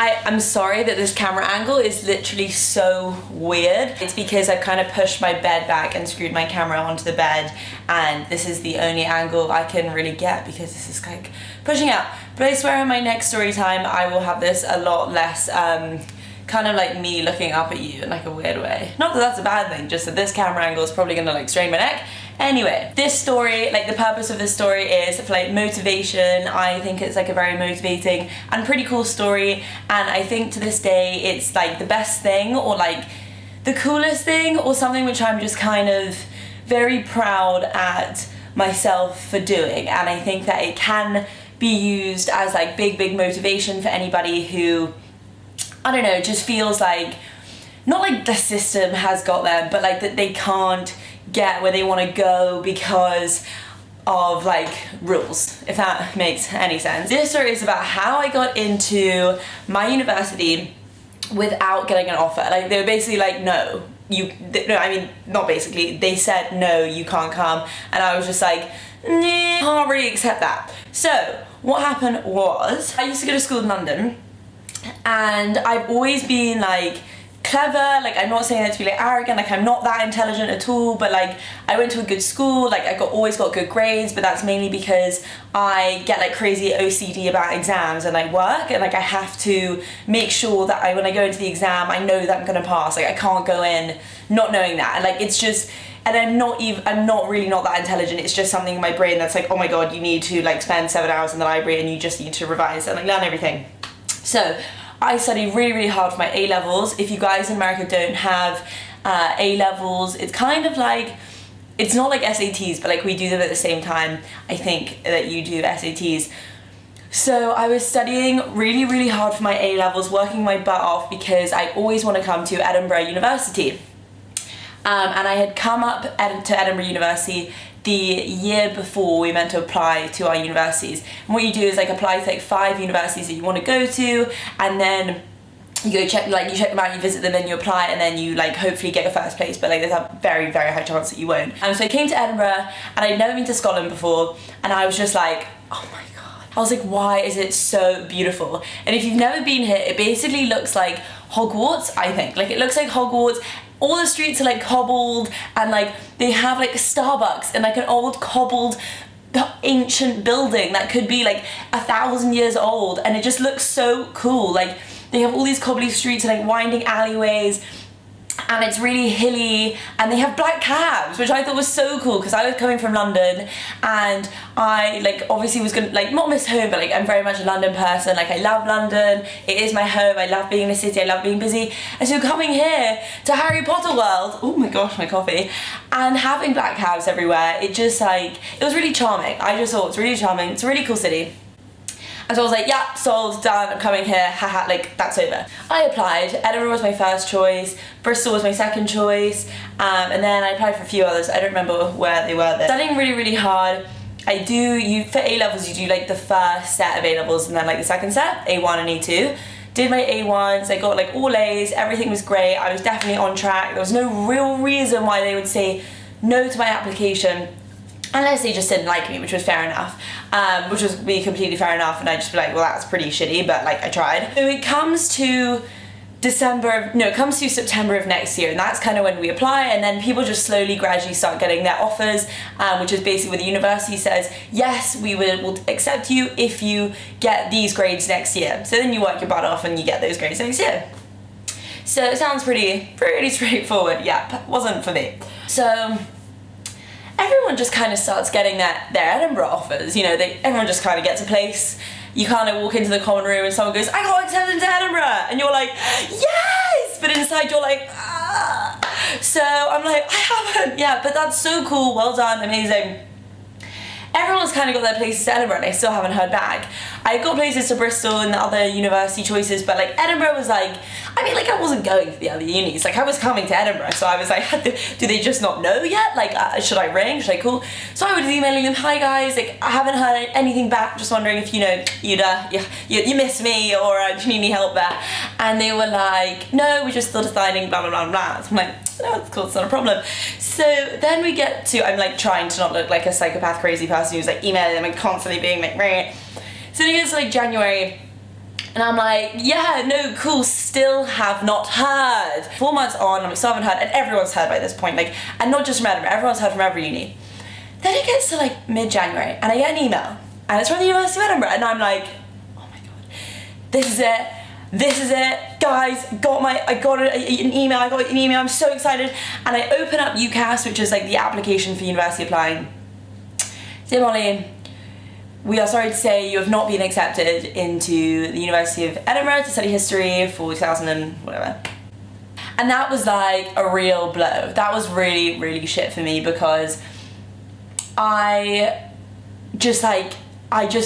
I'm sorry that this camera angle is literally so weird. It's because I've kind of pushed my bed back and screwed my camera onto the bed, and this is the only angle I can really get because this is like pushing out. But I swear in my next story time I will have this a lot less kind of like me looking up at you in like a weird way. Not that that's a bad thing, just that this camera angle is probably gonna like strain my neck. Anyway, this story, like the purpose of this story is for like motivation. I think it's like a very motivating and pretty cool story, and I think to this day it's like the best thing or like the coolest thing or something which I'm just kind of very proud at myself for doing, and I think that it can be used as like big motivation for anybody who, I don't know, just feels like, not like the system has got them, but like that they can't get where they want to go because of like rules, if that makes any sense. This story is about how I got into my university without getting an offer. Like they were basically like, no, not basically, they said no, you can't come, and I was just like, nah, can't really accept that. So what happened was, I used to go to school in London, and I've always been like clever, like I'm not saying that to be like arrogant, like I'm not that intelligent at all, but like I went to a good school, like I always got good grades, but that's mainly because I get like crazy OCD about exams and like work, and like I have to make sure that when I go into the exam I know that I'm gonna pass. Like I can't go in not knowing that, and like it's just, and I'm not really not that intelligent. It's just something in my brain that's like, oh my god, you need to like spend 7 hours in the library and you just need to revise and like learn everything. So I studied really hard for my A-levels. If you guys in America don't have A-levels, it's kind of like, it's not like SATs, but like we do them at the same time, I think, that you do SATs. So I was studying really hard for my A-levels, working my butt off because I always want to come to Edinburgh University. And I had come up to Edinburgh University the year before we meant to apply to our universities. And what you do is like apply to like 5 universities that you want to go to, and then you go check, like you check them out, you visit them, and you apply, and then you like hopefully get your first place, but like there's a very high chance that you won't. And so I came to Edinburgh, and I'd never been to Scotland before, and I was just like, oh my god. I was like, why is it so beautiful? And if you've never been here, it basically looks like Hogwarts, I think. Like it looks like Hogwarts. All the streets are like cobbled, and like they have like Starbucks and like an old cobbled ancient building that could be like 1,000 years old, and it just looks so cool. Like they have all these cobbly streets and like winding alleyways, and it's really hilly, and they have black cabs, which I thought was so cool because I was coming from London, and I like obviously was gonna like not miss home, but like I'm very much a London person. Like I love London, it is my home, I love being in the city, I love being busy, and so coming here to Harry Potter world, oh my gosh, my coffee, and having black cabs everywhere, it just like, it was really charming. I just thought it's really charming, it's a really cool city. And so I was like, yeah, sold, done, I'm coming here, haha, like that's over. I applied. Edinburgh was my first choice, Bristol was my second choice, and then I applied for a few others. I don't remember where they were there. Studying really hard. For A-levels you do like the first set of A-levels and then like the second set, A1 and A2. Did my A1s, I got like all A's, everything was great, I was definitely on track. There was no real reason why they would say no to my application, unless they just didn't like me, which was fair enough, which was be completely fair enough, and I'd just be like, well, that's pretty shitty, but like I tried. So it comes to September of next year, and that's kind of when we apply, and then people just slowly, gradually start getting their offers, which is basically where the university says, yes, we will accept you if you get these grades next year. So then you work your butt off and you get those grades next year. So it sounds pretty straightforward. Yeah, wasn't for me. So everyone just kind of starts getting their Edinburgh offers, you know, everyone just kind of gets a place. You kind of walk into the common room and someone goes, I got accepted into Edinburgh, and you're like, yes, but inside you're like, ah. So I'm like, I haven't, yeah, but that's so cool, well done, amazing. Everyone's kind of got their places to Edinburgh, and I still haven't heard back. I got places to Bristol and the other university choices, but like Edinburgh was like, I mean, like I wasn't going to the other unis, like I was coming to Edinburgh, so I was like, do they just not know yet? Like, should I ring? Should I call? So I was emailing them, hi guys, like I haven't heard anything back, just wondering if, you know, you miss me, or do you need any help there? And they were like, no, we're just still deciding, blah, blah, blah, blah. So I'm like, no, that's cool, it's not a problem. So then we get to, I'm like trying to not look like a psychopath crazy person who's like emailing them and constantly being like, meh. So then it gets to like January, And I'm like, yeah, no, cool, still have not heard. 4 months on, I still haven't heard, and everyone's heard by this point, like, and not just from Edinburgh, everyone's heard from every uni. Then it gets to like mid-January, and I get an email, and it's from the University of Edinburgh, and I'm like, oh my god, this is it, guys, I got an email, I'm so excited, and I open up UCAS, which is like the application for university applying. Dear Molly, we are sorry to say you have not been accepted into the University of Edinburgh to study history for 2000 and whatever. And that was like a real blow. That was really, really shit for me, because I just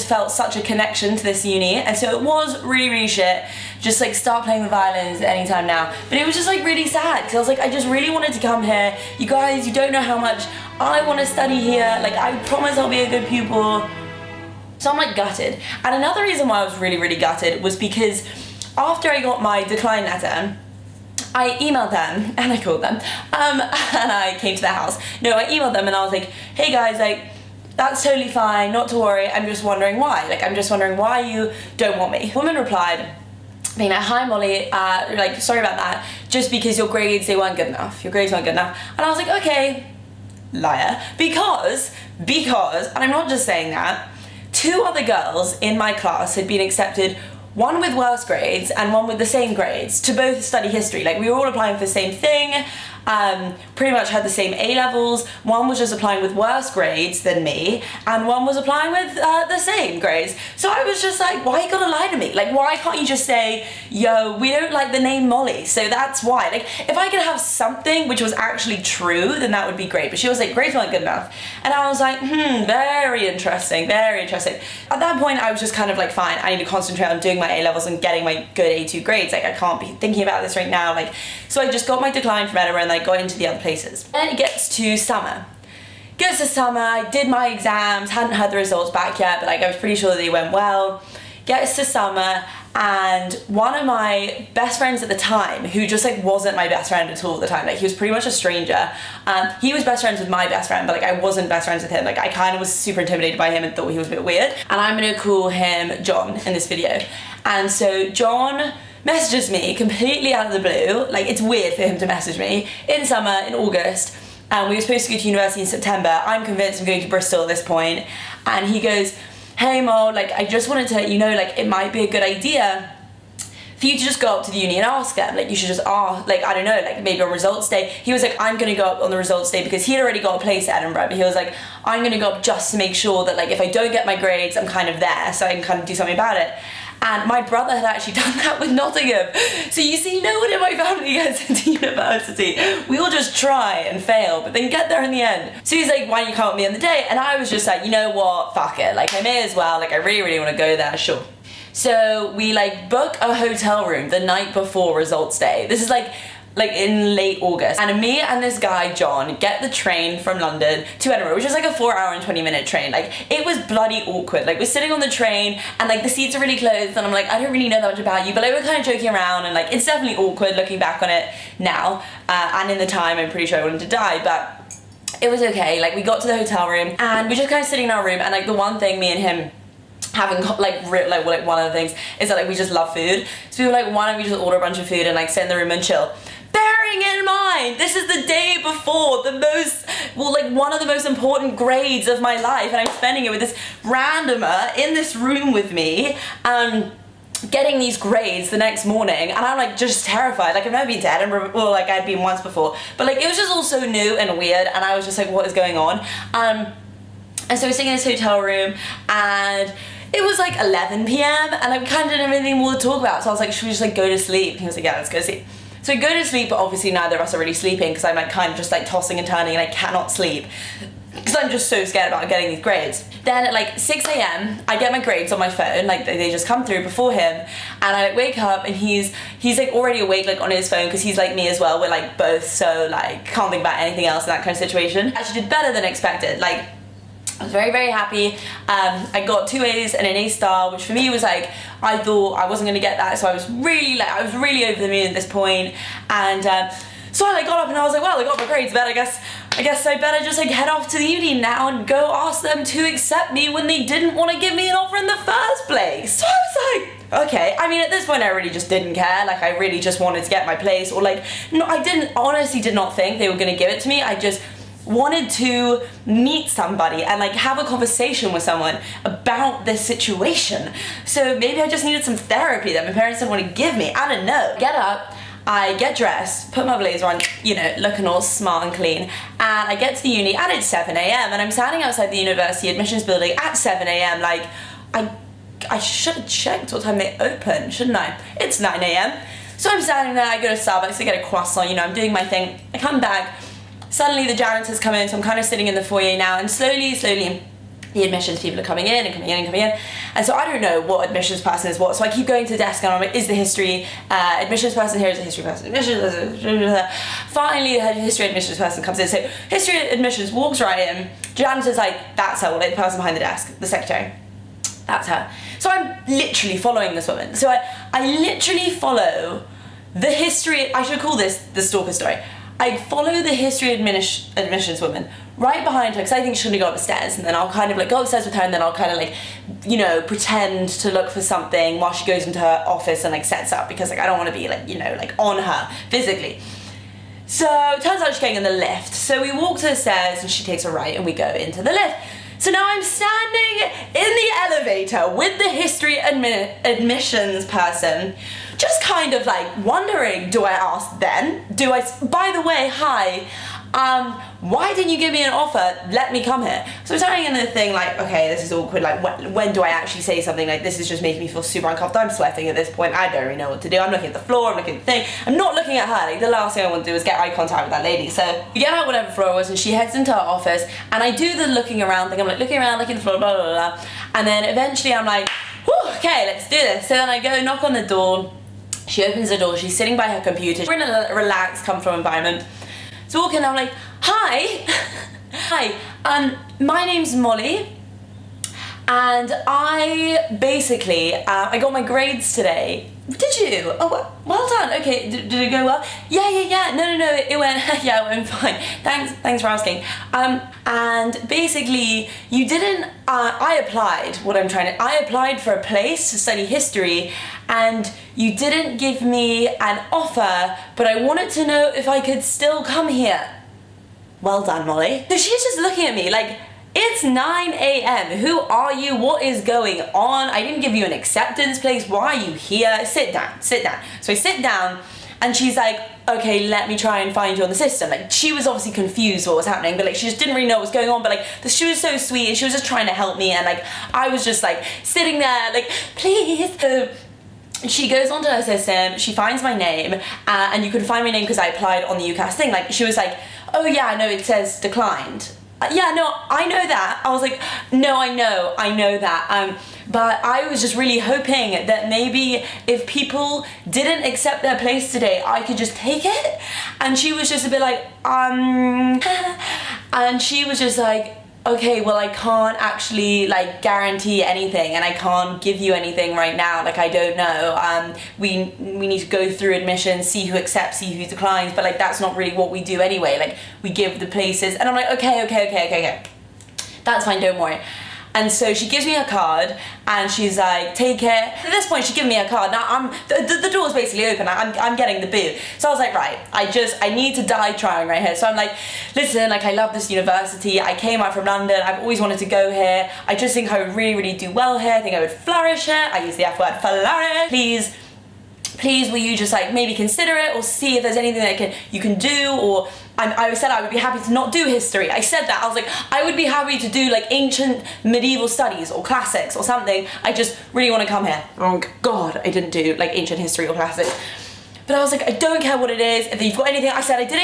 felt such a connection to this uni, and so it was really, really shit. Just like start playing the violins anytime now. But it was just like really sad, because I was like, I just really wanted to come here. You guys, you don't know how much I want to study here. Like, I promise I'll be a good pupil. So I'm like gutted. And another reason why I was really, really gutted was because after I got my decline letter, I emailed them and I called them, and I came to their house. No, I emailed them and I was like, hey guys, like, that's totally fine, not to worry, I'm just wondering why. Like, I'm just wondering why you don't want me. The woman replied, being like, hi Molly, like, sorry about that, just because your grades, they weren't good enough. Your grades weren't good enough. And I was like, okay, liar. Because, and I'm not just saying that, 2 other girls in my class had been accepted, one with worse grades and one with the same grades, to both study history. Like, we were all applying for the same thing, pretty much had the same A-levels. One was just applying with worse grades than me, and one was applying with the same grades. So I was just like, why you gotta lie to me? Like, why can't you just say, yo, we don't like the name Molly, so that's why. Like, if I could have something which was actually true, then that would be great. But she was like, grades weren't good enough. And I was like, very interesting, very interesting. At that point, I was just kind of like, fine, I need to concentrate on doing my A-levels and getting my good A2 grades. Like, I can't be thinking about this right now. Like, so I just got my decline from Edinburgh and I got into the other places. Then it gets to summer. I did my exams, hadn't had the results back yet, but like I was pretty sure that they went well. Gets to summer, and one of my best friends at the time, who just like wasn't my best friend at all at the time, like he was pretty much a stranger. He was best friends with my best friend, but like I wasn't best friends with him. Like I kind of was super intimidated by him and thought he was a bit weird. And I'm gonna call him John in this video. And so John messages me completely out of the blue. Like, it's weird for him to message me in summer, in August, and we were supposed to go to university in September. I'm convinced I'm going to Bristol at this point, and he goes, hey Mo, like, I just wanted to let you know, like, it might be a good idea for you to just go up to the uni and ask them. Like, you should just ask, like, I don't know, like maybe on results day. He was like, I'm gonna go up on the results day, because he'd already got a place at Edinburgh, but he was like, I'm gonna go up just to make sure that like if I don't get my grades, I'm kind of there, so I can kind of do something about it. And my brother had actually done that with Nottingham. So you see, no one in my family gets into university. We all just try and fail, but then get there in the end. So he's like, why don't you come with me on the day? And I was just like, you know what, fuck it. Like, I may as well, like I really, really want to go there, sure. So we like book a hotel room the night before results day. This is like in late August, and me and this guy John get the train from London to Edinburgh, which is like a 4-hour and 20-minute train. Like, it was bloody awkward. Like, we're sitting on the train and like the seats are really close, and I'm like, I don't really know that much about you, but like we're kind of joking around, and like it's definitely awkward looking back on it now, and in the time I'm pretty sure I wanted to die, but it was okay. Like, we got to the hotel room and we're just kind of sitting in our room, and like the one thing me and him having one of the things is that like we just love food. So we were like, why don't we just order a bunch of food and like sit in the room and chill? Bearing in mind, this is the day before one of the most important grades of my life, and I'm spending it with this randomer in this room with me, getting these grades the next morning, and I'm like just terrified. Like, I've never been to Edinburgh, or like I'd been once before, but like it was just all so new and weird, and I was just like, what is going on? And so we're sitting in this hotel room, and it was like 11 p.m. and I kind of didn't have anything more to talk about, so I was like, should we just like go to sleep? And he was like, yeah, let's go to sleep. So we go to sleep, but obviously neither of us are really sleeping, because I'm like kind of just like tossing and turning, and I cannot sleep because I'm just so scared about getting these grades. Then at like 6 a.m. I get my grades on my phone, like they just come through before him, and I like wake up, and he's like already awake, like on his phone, because he's like me as well. We're like both so like can't think about anything else in that kind of situation. I actually did better than expected. Like, I was very, very happy. I got 2 A's and an A star, which for me was like, I thought I wasn't gonna get that, so I was really over the moon at this point. And so I like got up and I was like, well, I got my grades, but I guess I better just like head off to the uni now and go ask them to accept me when they didn't want to give me an offer in the first place. So I was like, okay. I mean, at this point I really just didn't care. Like, I really just wanted to get my place, or like, no, I honestly did not think they were gonna give it to me. I just wanted to meet somebody and like have a conversation with someone about this situation. So maybe I just needed some therapy that my parents didn't want to give me. I don't know. Get up, I get dressed, put my blazer on, you know, looking all smart and clean, and I get to the uni and it's 7 a.m. and I'm standing outside the university admissions building at 7 a.m. like, I should have checked what time they open, shouldn't I? It's 9 a.m. So I'm standing there, I go to Starbucks, I get a croissant, you know, I'm doing my thing, I come back. Suddenly the janitors come in, so I'm kind of sitting in the foyer now, and slowly, the admissions people are coming in and coming in and coming in. And so I don't know what admissions person is what, so I keep going to the desk and I'm like, is the history admissions person here, is the history person, finally the history admissions person comes in. So history admissions walks right in, janitor's like, that's her, like the person behind the desk, the secretary. That's her. So I'm literally following this woman. So I literally follow the history, I should call this the stalker story. I follow the history admissions woman right behind her because I think she's gonna go up the stairs, and then I'll kind of like go upstairs with her, and then I'll kind of like, you know, pretend to look for something while she goes into her office and like sets up, because like I don't want to be like, you know, like on her physically. So it turns out she's getting in the lift. So we walk to the stairs and she takes a right and we go into the lift. So now I'm standing in the elevator with the history admissions person, just kind of like wondering, do I ask then? By the way, hi, why didn't you give me an offer? Let me come here. So I'm standing in the thing like, okay, this is awkward, like when do I actually say something? Like, this is just making me feel super uncomfortable. I'm sweating at this point, I don't really know what to do. I'm looking at the floor, I'm looking at the thing, I'm not looking at her. Like, the last thing I want to do is get eye contact with that lady. So we get out whatever floor it was, and she heads into her office, and I do the looking around thing. I'm like looking around, looking at the floor, blah, blah, blah, blah. And then eventually I'm like, whew, okay, let's do this. So then I go knock on the door, she opens the door, she's sitting by her computer, we're in a relaxed, comfortable environment. So walk in, I'm like, hi, hi, my name's Molly, and I basically, I got my grades today. Did you? Oh, well done. Okay, did it go well? Yeah. No, it went, yeah, it went fine. Thanks for asking. And basically, you didn't, I applied for a place to study history, and you didn't give me an offer, but I wanted to know if I could still come here. Well done, Molly. So she's just looking at me like, it's 9 a.m. Who are you? What is going on? I didn't give you an acceptance place. Why are you here? Sit down. So I sit down, and she's like, okay, let me try and find you on the system. Like, she was obviously confused what was happening, but like she just didn't really know what was going on, but like she was so sweet, and she was just trying to help me, and like I was just like sitting there like, please. So she goes onto her system, she finds my name, and you could find my name because I applied on the UCAS thing. Like, she was like, oh yeah, no, it says declined. Yeah, no, I know that. I was like, no, I know that. But I was just really hoping that maybe if people didn't accept their place today, I could just take it. And she was just a bit like, and she was just like, okay, well, I can't actually like guarantee anything, and I can't give you anything right now. Like, I don't know. We need to go through admissions, see who accepts, see who declines. But like, that's not really what we do anyway. Like, we give the places, and I'm like, okay. That's fine. Don't worry. And so she gives me her card, and she's like, take it. At this point, she's giving me her card. Now the door's basically open. I'm getting the boot. So I was like, right, I need to die trying right here. So I'm like, listen, like, I love this university. I came out from London. I've always wanted to go here. I just think I would really, really do well here. I think I would flourish here. I use the F word, flourish. Please, will you just like maybe consider it, or see if there's anything that you can do, or I said I would be happy to not do history. I said that. I was like, I would be happy to do like ancient medieval studies or classics or something. I just really want to come here. Oh God, I didn't do like ancient history or classics. But I was like, I don't care what it is. If you've got anything, I said I did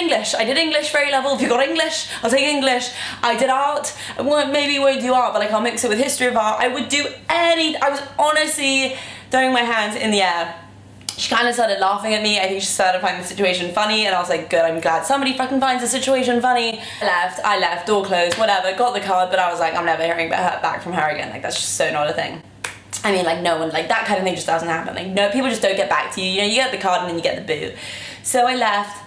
English very level. If you've got English, I'll take English. I did art. Maybe won't do art, but like I'll mix it with history of art. I would do I was honestly throwing my hands in the air. She kind of started laughing at me. I think she started finding the situation funny, and I was like, good, I'm glad somebody fucking finds the situation funny. I left, door closed, whatever, got the card, but I was like, I'm never hearing back from her again. Like, that's just so not a thing. I mean, like, no one, like, that kind of thing just doesn't happen. Like, no, people just don't get back to you. You know, you get the card and then you get the boot. So I left.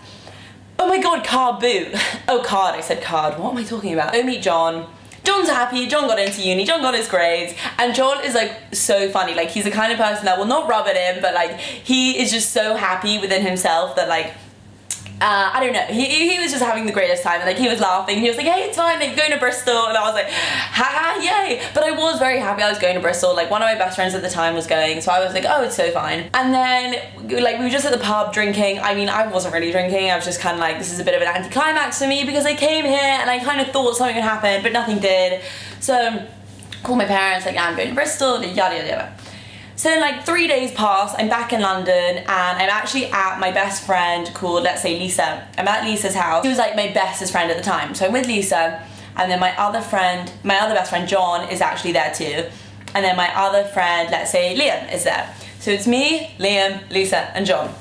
Oh my God, card boot. Oh, card, I said card. What am I talking about? Go meet John. John's happy, John got into uni, John got his grades, and John is like so funny. Like he's the kind of person that will not rub it in, but like he is just so happy within himself that like I don't know, he was just having the greatest time, and like he was laughing, he was like, hey, it's fine, like going to Bristol, and I was like, haha, yay. But I was very happy I was going to Bristol. Like one of my best friends at the time was going, so I was like, oh, it's so fine. And then like we were just at the pub drinking. I mean, I wasn't really drinking, I was just kind of like, this is a bit of an anticlimax for me because I came here and I kind of thought something would happen, but nothing did. So called my parents, like, yeah, I'm going to Bristol, yada yada yada. So then like 3 days pass, I'm back in London, and I'm actually at my best friend called, let's say, Lisa. I'm at Lisa's house. She was like my bestest friend at the time. So I'm with Lisa, and then my other best friend John is actually there too. And then my other friend, let's say Liam, is there. So it's me, Liam, Lisa, and John.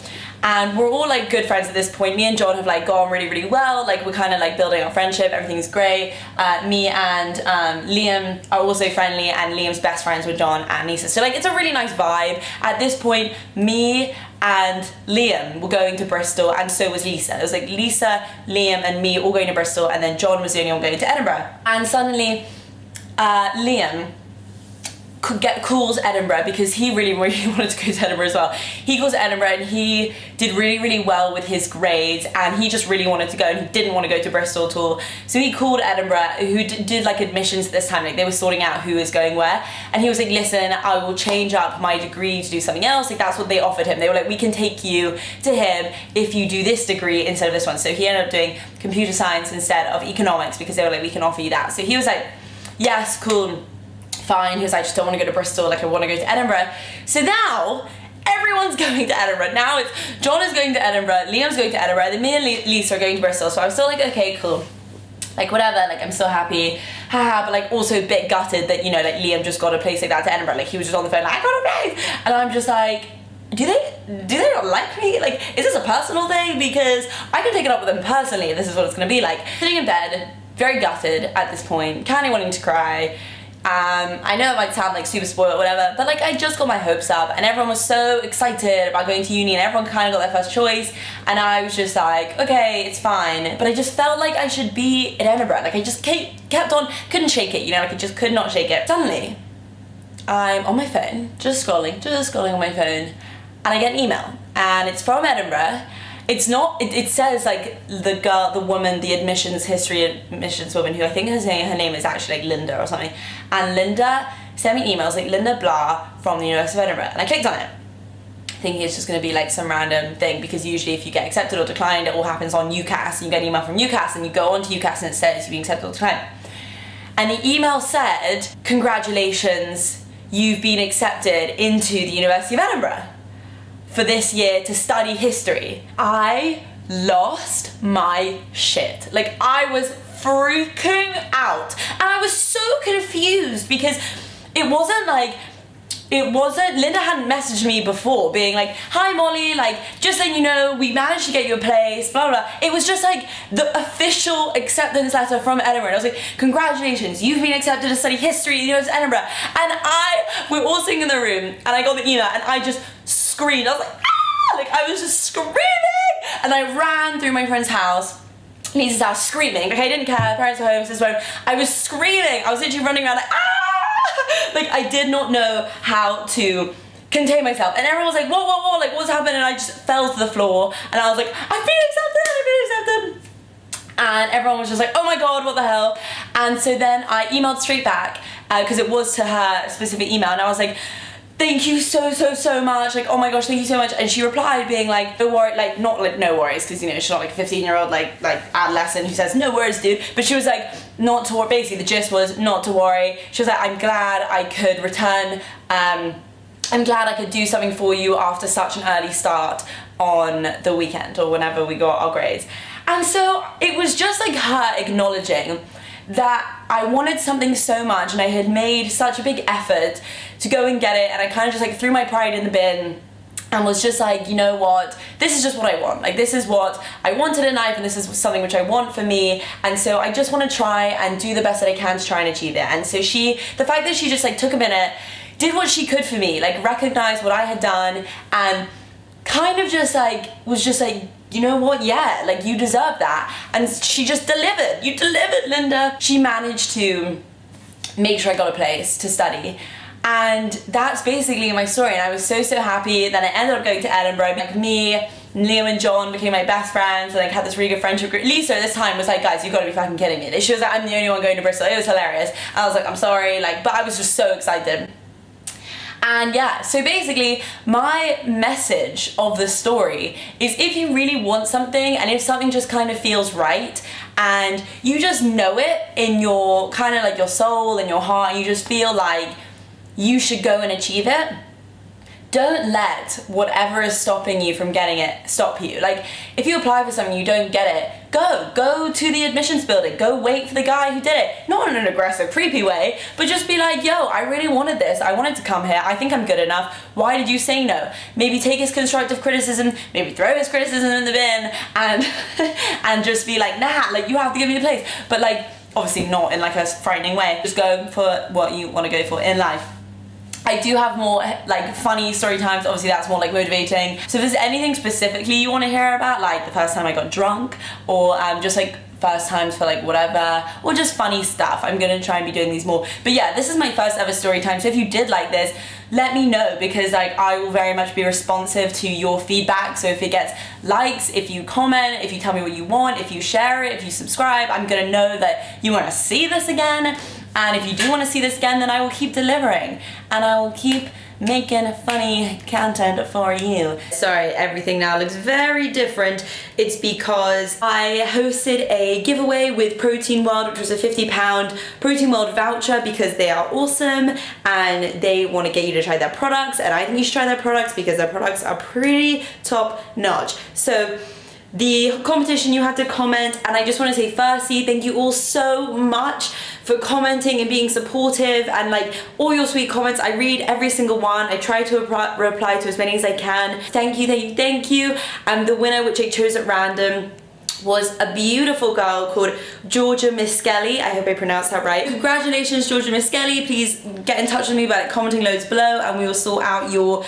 And we're all like good friends at this point. Me and John have like gone really, really well. Like we're kind of like building our friendship, everything's great. Me and Liam are also friendly, and Liam's best friends with John and Lisa. So like it's a really nice vibe. At this point, me and Liam were going to Bristol, and so was Lisa. It was like Lisa, Liam, and me all going to Bristol, and then John was the only one going to Edinburgh. And suddenly, Liam calls Edinburgh because he really, really wanted to go to Edinburgh as well. He goes to Edinburgh and he did really, really well with his grades, and he just really wanted to go, and he didn't want to go to Bristol at all. So he called Edinburgh, who did like admissions at this time, like they were sorting out who was going where, and he was like, listen, I will change up my degree to do something else. Like that's what they offered him. They were like, we can take you to him if you do this degree instead of this one. So he ended up doing computer science instead of economics because they were like, we can offer you that. So he was like, yes, cool, fine. He was like, I just don't want to go to Bristol, like I want to go to Edinburgh. So now everyone's going to Edinburgh. Now it's John is going to Edinburgh, Liam's going to Edinburgh, then me and Lisa are going to Bristol. So I'm still like, okay, cool, like whatever, like I'm still happy, haha, but like also a bit gutted that, you know, like Liam just got a place like that to Edinburgh. Like he was just on the phone like, I got a place, and I'm just like, do they not like me? Like, is this a personal thing? Because I can take it up with them personally if this is what it's gonna be like. Sitting in bed, very gutted at this point, kinda wanting to cry. I know it might sound like super spoiled or whatever, but like I just got my hopes up, and everyone was so excited about going to uni, and everyone kind of got their first choice, and I was just like, okay, it's fine. But I just felt like I should be in Edinburgh. Like I just kept on, couldn't shake it, you know, like I just could not shake it. Suddenly, I'm on my phone, just scrolling on my phone, and I get an email, and it's from Edinburgh. It's not, it says like the girl, the woman, the admissions woman, who I think her name is actually like Linda or something. And Linda sent me emails, like Linda Blah from the University of Edinburgh. And I clicked on it, thinking it's just gonna be like some random thing, because usually if you get accepted or declined, it all happens on UCAS. You get an email from UCAS and you go onto UCAS and it says you've been accepted or declined. And the email said, congratulations, you've been accepted into the University of Edinburgh for this year to study history. I lost my shit. Like I was freaking out, and I was so confused because Linda hadn't messaged me before being like, hi Molly, like just so you know, we managed to get you a place, blah blah. It was just like the official acceptance letter from Edinburgh. And I was like, congratulations, you've been accepted to study history at the University of Edinburgh. And we're all sitting in the room, and I got the email, and I just screamed. I was like, ah! Like I was just screaming, and I ran through my friend's house, Lisa's house, screaming. Like I didn't care, parents were home, sisters were home. I was screaming. I was literally running around like, ah! Like I did not know how to contain myself, and everyone was like, whoa, whoa, whoa, like what's happening? And I just fell to the floor, and I was like, I've been accepted. And everyone was just like, oh my god, what the hell? And so then I emailed straight back, because it was to her specific email, and I was like, thank you so much, like oh my gosh, thank you so much. And she replied being like, no worry, like not like no worries, because you know she's not like a 15-year-old like adolescent who says no worries dude, but she was like, not to worry. Basically the gist was not to worry. She was like, I'm glad I could return, I'm glad I could do something for you after such an early start on the weekend or whenever we got our grades. And so it was just like her acknowledging that I wanted something so much, and I had made such a big effort to go and get it, and I kind of just like threw my pride in the bin and was just like, you know what, this is just what I want. Like this is what I wanted in life, and this is something which I want for me, and so I just want to try and do the best that I can to try and achieve it. And so the fact that she just like took a minute, did what she could for me, like recognized what I had done, and kind of just like was just like, you know what, yeah, like you deserve that. And she just delivered. You delivered, Linda. She managed to make sure I got a place to study. And that's basically my story, and I was so happy. Then I ended up going to Edinburgh. Like me, Liam and John became my best friends, and like had this really good friendship group. Lisa at this time was like, guys, you gotta be fucking kidding me. She was like, I'm the only one going to Bristol. It was hilarious. I was like, I'm sorry, like, but I was just so excited. And yeah, so basically my message of the story is, if you really want something, and if something just kind of feels right, and you just know it in your kind of like your soul and your heart, and you just feel like you should go and achieve it, don't let whatever is stopping you from getting it stop you. Like, if you apply for something, you don't get it, go to the admissions building, go wait for the guy who did it. Not in an aggressive, creepy way, but just be like, yo, I really wanted this, I wanted to come here, I think I'm good enough, why did you say no? Maybe take his constructive criticism, maybe throw his criticism in the bin, and and just be like, nah, like, you have to give me a place. But like, obviously not in like a frightening way, just go for what you want to go for in life. I do have more like funny story times, obviously that's more like motivating. So if there's anything specifically you want to hear about, like the first time I got drunk, or just like first times for like whatever, or just funny stuff, I'm gonna try and be doing these more. But yeah, this is my first ever story time, so if you did like this, let me know, because like I will very much be responsive to your feedback. So if it gets likes, if you comment, if you tell me what you want, if you share it, if you subscribe, I'm gonna know that you want to see this again. And if you do want to see this again, then I will keep delivering, and I will keep making funny content for you. Sorry, everything now looks very different. It's because I hosted a giveaway with Protein World, which was a £50 Protein World voucher, because they are awesome and they want to get you to try their products, and I think you should try their products because their products are pretty top notch. So the competition, you had to comment, and I just want to say firstly, thank you all so much for commenting and being supportive, and like all your sweet comments. I read every single one. I try to reply to as many as I can. Thank you, thank you, thank you. And the winner, which I chose at random, was a beautiful girl called Georgia Miskelly. I hope I pronounced that right. Congratulations, Georgia Miskelly. Please get in touch with me by commenting loads below, and we will sort out your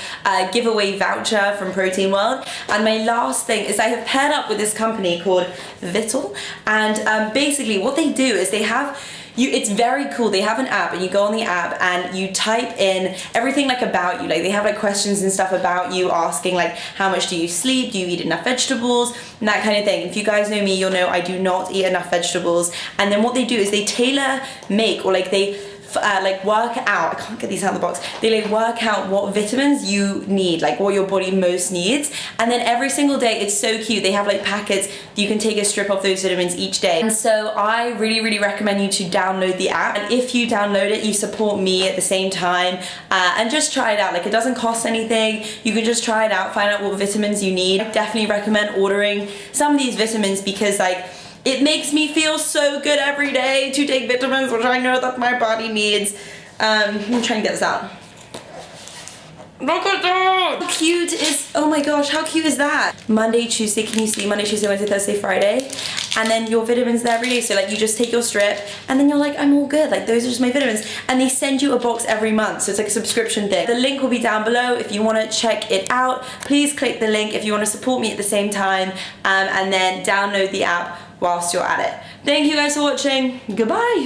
giveaway voucher from Protein World. And my last thing is, I have paired up with this company called Vittle, and basically what they do is they have it's very cool. They have an app, and you go on the app and you type in everything like about you. Like, they have like questions and stuff about you, asking like, how much do you sleep? Do you eat enough vegetables? And that kind of thing. If you guys know me, you'll know I do not eat enough vegetables. And then what they do is they tailor make, or like they like work out, I can't get these out of the box, they like work out what vitamins you need, like what your body most needs, and then every single day, it's so cute, they have like packets, you can take a strip of those vitamins each day. And so I really recommend you to download the app, and if you download it, you support me at the same time, and just try it out. Like, it doesn't cost anything, you can just try it out, find out what vitamins you need. I definitely recommend ordering some of these vitamins, because like, it makes me feel so good every day to take vitamins, which I know that my body needs. I'm trying to get this out. Look at that! How cute is, oh my gosh, how cute is that? Monday, Tuesday, can you see? Monday, Tuesday, Wednesday, Thursday, Friday. And then your vitamins there every day. So like, you just take your strip, and then you're like, I'm all good. Like, those are just my vitamins. And they send you a box every month. So it's like a subscription thing. The link will be down below if you want to check it out. Please click the link if you want to support me at the same time, and then download the app whilst you're at it. Thank you guys for watching. Goodbye.